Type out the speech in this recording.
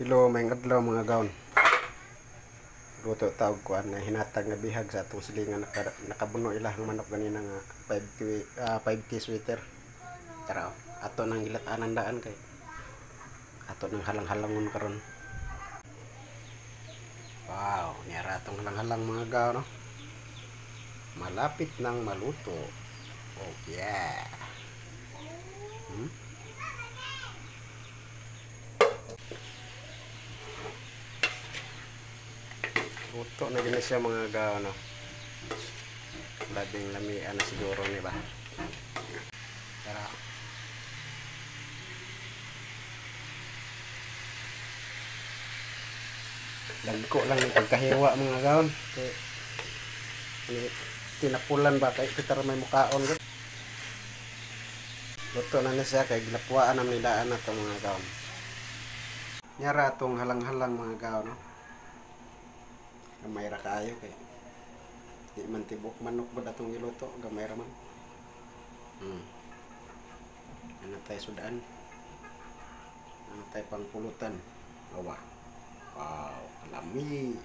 Hello, may adlaw mga gaon. Luto taog kuan na hinatag na bihag sa atong silingan nakabuno ilahang manok ganina nga 5K sweater. Tara, ato nang gilat-anan daan kay ato nang halang-halangon karon. Wow, niyara atong halang-halang mga gaon no. Malapit nang maluto. Oh yeah. Luto na gina siya mga gaon no. Labing lamian na siguro ni ba. Tara. Dagko lang yung pagkahiwa mga gaon. Kaya, tinapulan ba kay kita may mukaon ko. Luto na niya siya kay ginapuan ang nidaan na ito mga gaon. Nyara itong halang-halang mga gaon. No? Gamay ra kaayo kay di man tibok manok ba datong giluto gamay ra man. Ano tayo sudaan? Ano tayo pang pulutan? Awa. Wow, lami.